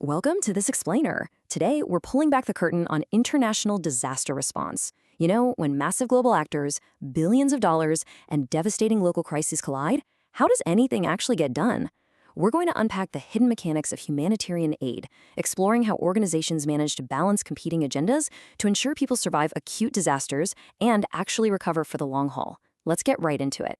Welcome to This Explainer. Today, we're pulling back the curtain on international disaster response. You know, when massive global actors, billions of dollars, and devastating local crises collide, how does anything actually get done? We're going to unpack the hidden mechanics of humanitarian aid, exploring how organizations manage to balance competing agendas to ensure people survive acute disasters and actually recover for the long haul. Let's get right into it.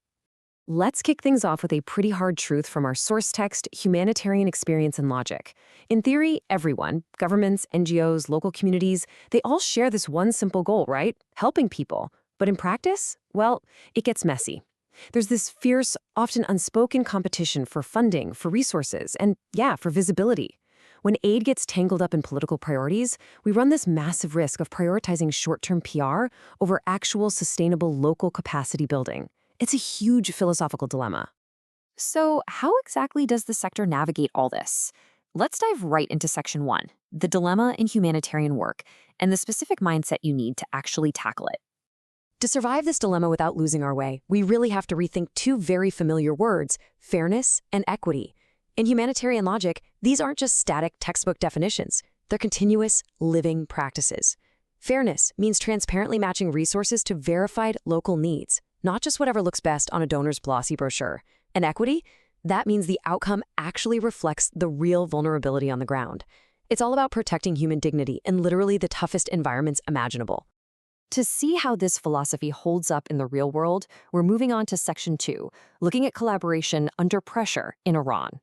Let's kick things off with a pretty hard truth from our source text, Humanitarian Experience and Logic. In theory, everyone, governments, NGOs, local communities, they all share this one simple goal, right? Helping people. But in practice, well, it gets messy. There's this fierce, often unspoken competition for funding, for resources, and for visibility. When aid gets tangled up in political priorities, we run this massive risk of prioritizing short-term PR over actual sustainable local capacity building. It's a huge philosophical dilemma. So, how exactly does the sector navigate all this? Let's dive right into Section 1, the dilemma in humanitarian work, and the specific mindset you need to actually tackle it. To survive this dilemma without losing our way, we really have to rethink two very familiar words, fairness and equity. In humanitarian logic, these aren't just static textbook definitions. They're continuous, living practices. Fairness means transparently matching resources to verified local needs, not just whatever looks best on a donor's glossy brochure. And equity? That means the outcome actually reflects the real vulnerability on the ground. It's all about protecting human dignity in literally the toughest environments imaginable. To see how this philosophy holds up in the real world, we're moving on to Section 2, looking at collaboration under pressure in Iran.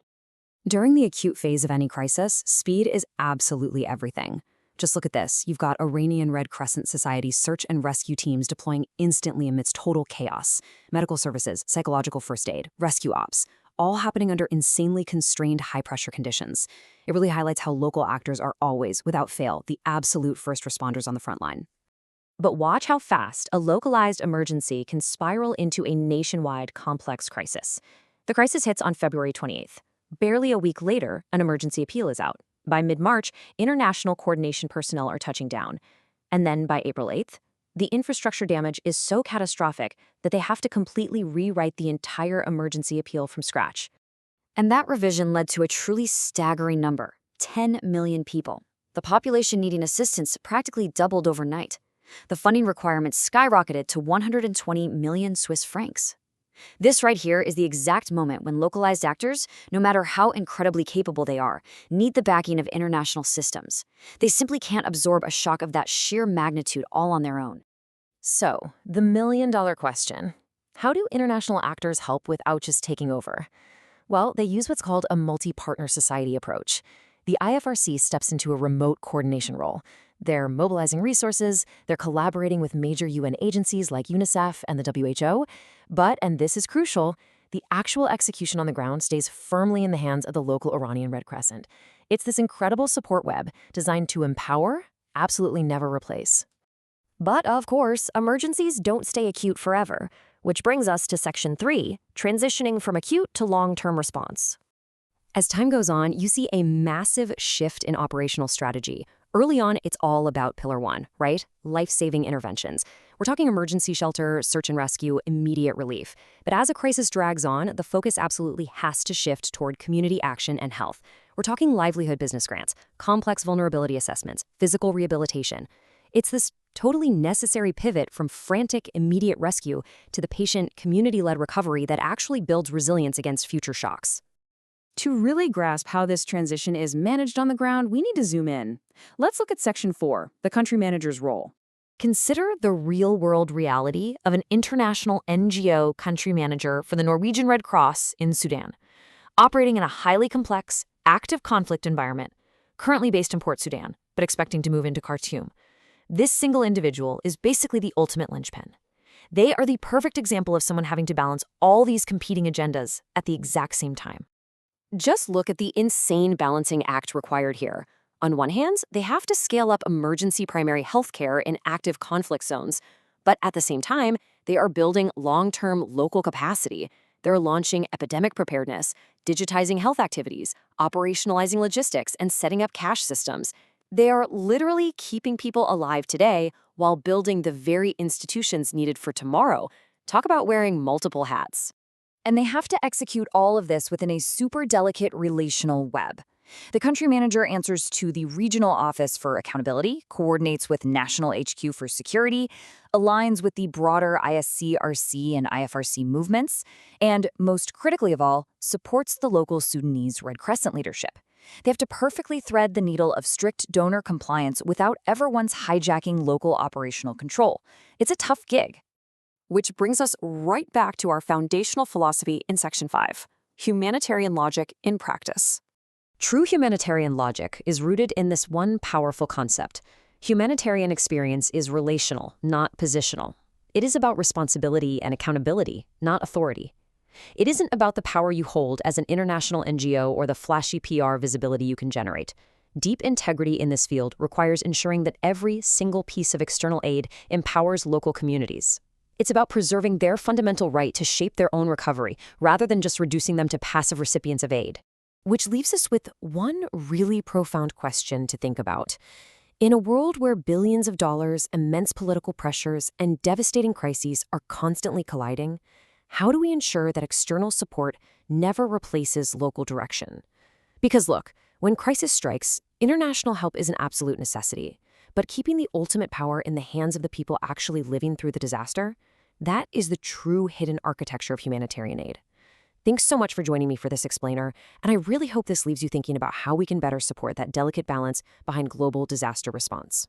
During the acute phase of any crisis, speed is absolutely everything. Just look at this. You've got Iranian Red Crescent Society search and rescue teams deploying instantly amidst total chaos. Medical services, psychological first aid, rescue ops, all happening under insanely constrained high-pressure conditions. It really highlights how local actors are always, without fail, the absolute first responders on the front line. But watch how fast a localized emergency can spiral into a nationwide complex crisis. The crisis hits on February 28th. Barely a week later, an emergency appeal is out. By mid-March, international coordination personnel are touching down. And then by April 8th, the infrastructure damage is so catastrophic that they have to completely rewrite the entire emergency appeal from scratch. And that revision led to a truly staggering number, 10 million people. The population needing assistance practically doubled overnight. The funding requirements skyrocketed to 120 million Swiss francs. This right here is the exact moment when localized actors, no matter how incredibly capable they are, need the backing of international systems. They simply can't absorb a shock of that sheer magnitude all on their own. So, the million-dollar question. How do international actors help without just taking over? Well, they use what's called a multi-partner society approach. The IFRC steps into a remote coordination role. They're mobilizing resources, they're collaborating with major UN agencies like UNICEF and the WHO, but, and this is crucial, the actual execution on the ground stays firmly in the hands of the local Iranian Red Crescent. It's this incredible support web designed to empower, absolutely never replace. But, of course, emergencies don't stay acute forever, which brings us to Section 3, transitioning from acute to long-term response. As time goes on, you see a massive shift in operational strategy. Early on, it's all about Pillar 1, right? Life-saving interventions. We're talking emergency shelter, search and rescue, immediate relief. But as a crisis drags on, the focus absolutely has to shift toward community action and health. We're talking livelihood business grants, complex vulnerability assessments, physical rehabilitation. It's this totally necessary pivot from frantic, immediate rescue to the patient, community-led recovery that actually builds resilience against future shocks. To really grasp how this transition is managed on the ground, we need to zoom in. Let's look at Section 4, the country manager's role. Consider the real-world reality of an international NGO country manager for the Norwegian Red Cross in Sudan, operating in a highly complex, active conflict environment, currently based in Port Sudan, but expecting to move into Khartoum. This single individual is basically the ultimate linchpin. They are the perfect example of someone having to balance all these competing agendas at the exact same time. Just look at the insane balancing act required here. On one hand, they have to scale up emergency primary health care in active conflict zones, but at the same time, they are building long-term local capacity. They're launching epidemic preparedness, digitizing health activities, operationalizing logistics, and setting up cash systems. They are literally keeping people alive today while building the very institutions needed for tomorrow. Talk about wearing multiple hats. And they have to execute all of this within a super delicate relational web. The country manager answers to the regional office for accountability, coordinates with national HQ for security, aligns with the broader ISCRC and IFRC movements, and, most critically of all, supports the local Sudanese Red Crescent leadership. They have to perfectly thread the needle of strict donor compliance without ever once hijacking local operational control. It's a tough gig. Which brings us right back to our foundational philosophy in Section 5, humanitarian logic in practice. True humanitarian logic is rooted in this one powerful concept. Humanitarian experience is relational, not positional. It is about responsibility and accountability, not authority. It isn't about the power you hold as an international NGO or the flashy PR visibility you can generate. Deep integrity in this field requires ensuring that every single piece of external aid empowers local communities. It's about preserving their fundamental right to shape their own recovery, rather than just reducing them to passive recipients of aid. Which leaves us with one really profound question to think about. In a world where billions of dollars, immense political pressures, and devastating crises are constantly colliding, how do we ensure that external support never replaces local direction? Because look, when crisis strikes, international help is an absolute necessity. But keeping the ultimate power in the hands of the people actually living through the disaster, that is the true hidden architecture of humanitarian aid. Thanks so much for joining me for this explainer, and I really hope this leaves you thinking about how we can better support that delicate balance behind global disaster response.